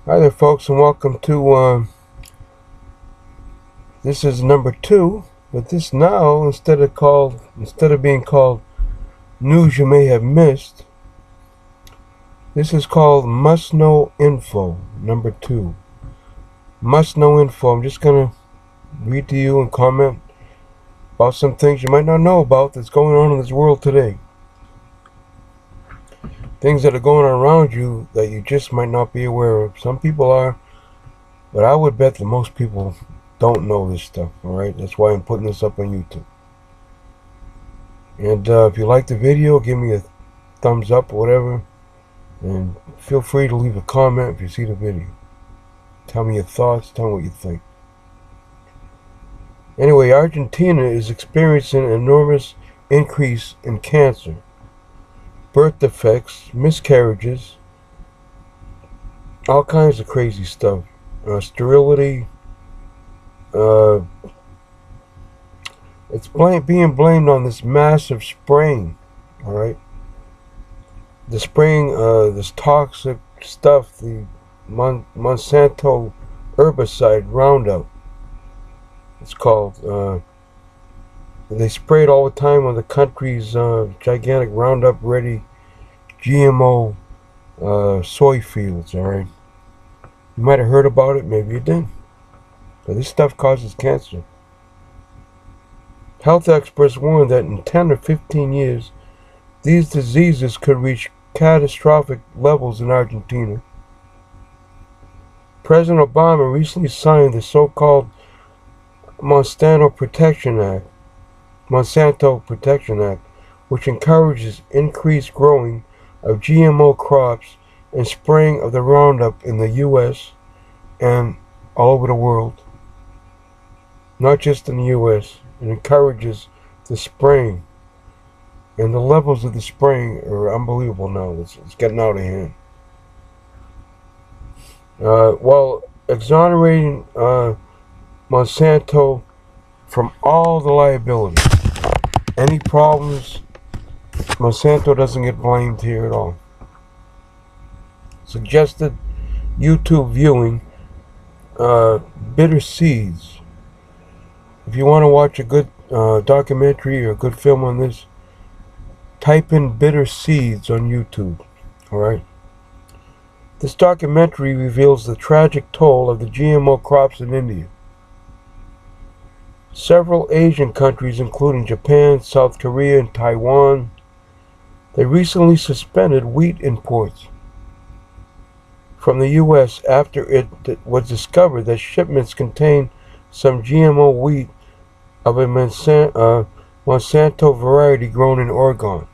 Hi there, folks, and welcome to this is number 2. But this now, instead of being called news you may have missed, this is called must know info. Number 2, must know info. I'm just gonna read to you and comment about some things you might not know about that's going on in this world today. Things that are going on around you that you just might not be aware of. Some people are, but I would bet that most people don't know this stuff. Alright, that's why I'm putting this up on YouTube. And if you like the video, give me a thumbs up or whatever, and feel free to leave a comment if you see the video. Tell me your thoughts, tell me what you think. Anyway, Argentina is experiencing an enormous increase in cancer, birth defects, miscarriages, all kinds of crazy stuff. Sterility. It's being blamed on this massive spraying. All right, the spraying, this toxic stuff, the Monsanto herbicide Roundup. It's called. They spray it all the time on the country's gigantic Roundup Ready GMO soy fields. All right, you might have heard about it, maybe you didn't. But this stuff causes cancer. Health experts warn that in 10 or 15 years, these diseases could reach catastrophic levels in Argentina. President Obama recently signed the so-called Monsanto Protection Act, which encourages increased growing of GMO crops and spraying of the Roundup in the U.S. and all over the world. Not just in the U.S. It encourages the spraying. And the levels of the spraying are unbelievable now. It's getting out of hand. While exonerating Monsanto from all the liability. Any problems, Monsanto doesn't get blamed here at all. Suggested YouTube viewing, Bitter Seeds. If you want to watch a good documentary or a good film on this, type in Bitter Seeds on YouTube. Alright? This documentary reveals the tragic toll of the GMO crops in India. Several Asian countries, including Japan, South Korea, and Taiwan, they recently suspended wheat imports from the U.S. after it was discovered that shipments contained some GMO wheat of a Monsanto variety grown in Oregon.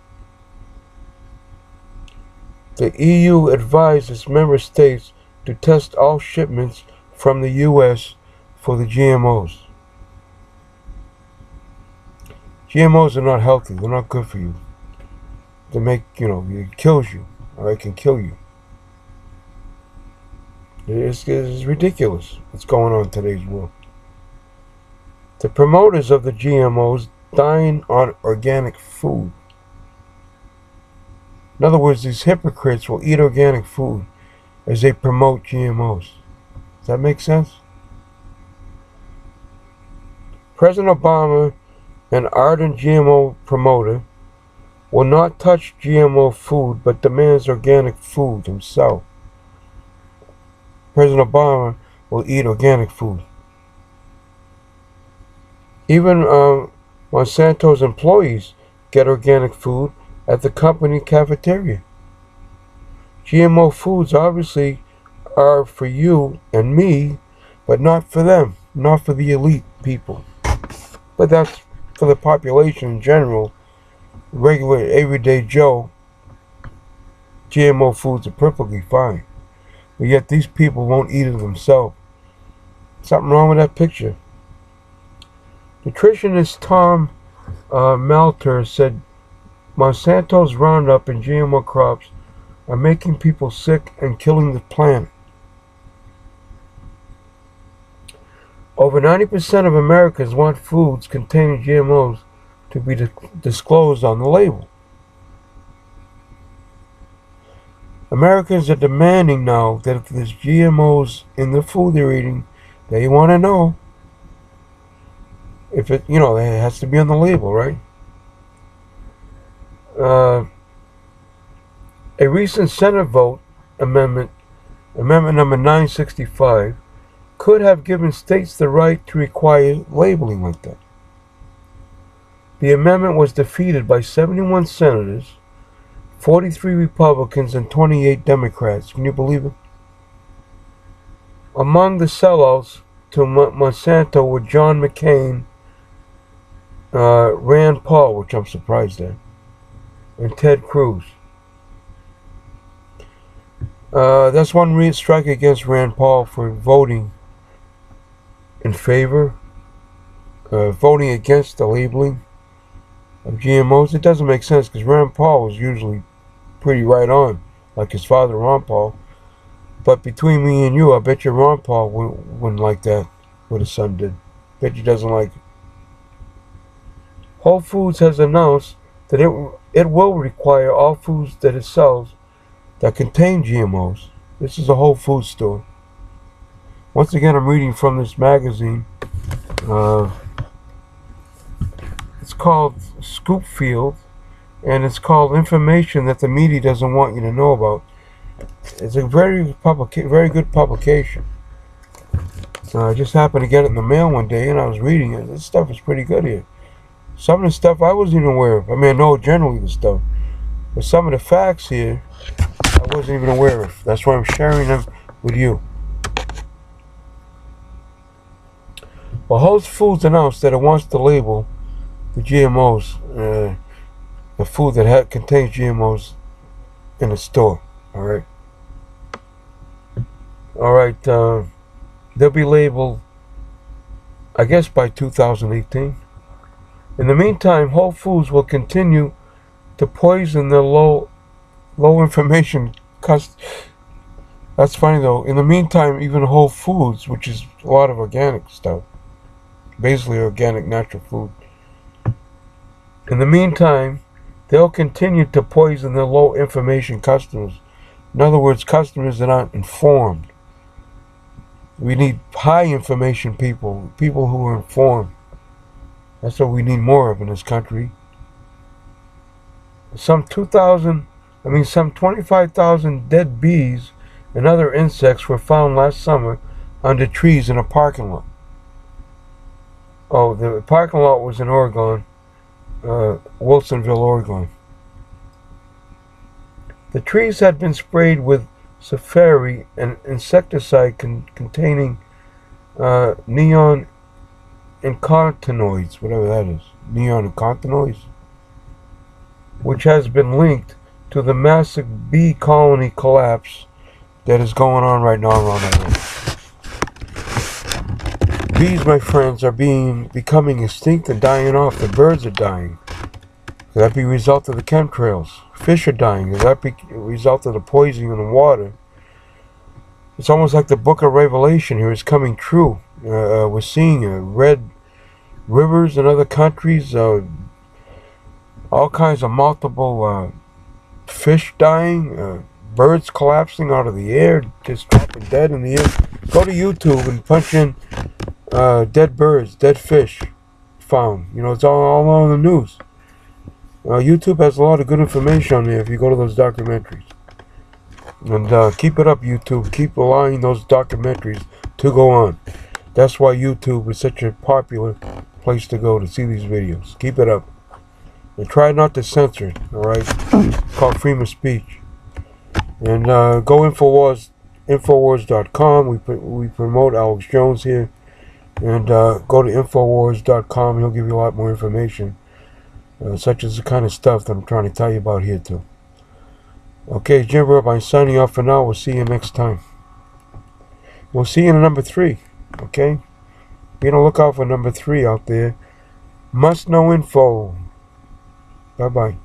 The EU advised its member states to test all shipments from the U.S. for the GMOs. GMOs are not healthy. They're not good for you. They make, it kills you, or it can kill you. It's ridiculous what's going on in today's world. The promoters of the GMOs dine on organic food. In other words, these hypocrites will eat organic food as they promote GMOs. Does that make sense? President Obama, an ardent GMO promoter, will not touch GMO food but demands organic food himself. President Obama will eat organic food. Even Monsanto's employees get organic food at the company cafeteria. GMO foods obviously are for you and me, but not for them, not for the elite people. But that's for the population in general. Regular, everyday Joe, GMO foods are perfectly fine. But yet these people won't eat it themselves. Something wrong with that picture. Nutritionist Tom Malter said Monsanto's Roundup and GMO crops are making people sick and killing the planet. Over 90% of Americans want foods containing GMOs to be disclosed on the label. Americans are demanding now that if there's GMOs in the food they're eating, they want to know if it, it has to be on the label, right? A recent Senate vote amendment number 965, could have given states the right to require labeling like that. The amendment was defeated by 71 senators, 43 Republicans, and 28 Democrats. Can you believe it? Among the sellouts to Monsanto were John McCain, Rand Paul, which I'm surprised at, and Ted Cruz. That's one strike against Rand Paul for voting in favor, voting against the labeling of GMOs. It doesn't make sense because Rand Paul was usually pretty right on, like his father Ron Paul. But between me and you, I bet you Ron Paul wouldn't like that, what his son did. Bet you doesn't like it. Whole Foods has announced that it will require all foods that it sells that contain GMOs. This is a Whole Foods store. Once again, I'm reading from this magazine. It's called Scoop Field, and it's called Information That the Media Doesn't Want You to Know About. It's a very good publication. I just happened to get it in the mail one day, and I was reading it. This stuff is pretty good here. Some of the stuff I wasn't even aware of. I mean, I know generally the stuff, but some of the facts here I wasn't even aware of. That's why I'm sharing them with you. Well, Whole Foods announced that it wants to label the GMOs, the food that contains GMOs in the store. All right. They'll be labeled, I guess, by 2018. In the meantime, Whole Foods will continue to poison their low information customers. That's funny though. In the meantime, even Whole Foods, which is a lot of organic stuff, basically organic natural food. In the meantime, they'll continue to poison their low information customers. In other words, customers that aren't informed. We need high information people who are informed. That's what we need more of in this country. Some 25,000 dead bees and other insects were found last summer under trees in a parking lot. Oh, the parking lot was in Oregon, Wilsonville, Oregon. The trees had been sprayed with safari, an insecticide containing neon nicotinoids, whatever that is, neon nicotinoids, which has been linked to the massive bee colony collapse that is going on right now around the world. Bees, my friends, are becoming extinct and dying off. The birds are dying. Could that be a result of the chemtrails? Fish are dying. Could that be a result of the poisoning in the water? It's almost like the book of Revelation here is coming true. We're seeing red rivers in other countries, all kinds of multiple fish dying, birds collapsing out of the air, just dropping dead in the air. Go to YouTube and punch in dead birds, dead fish found. It's all on the news. YouTube has a lot of good information on there if you go to those documentaries. And keep it up, YouTube. Keep allowing those documentaries to go on. That's why YouTube is such a popular place to go to see these videos. Keep it up. And try not to censor it, alright? It's called freedom of speech. And go Infowars.com. We promote Alex Jones here. And go to Infowars.com. He'll give you a lot more information. Such as the kind of stuff that I'm trying to tell you about here too. Okay, Jim Burbine signing off for now. We'll see you next time. We'll see you in number 3. Okay? Be on the lookout for number 3 out there. Must know info. Bye-bye.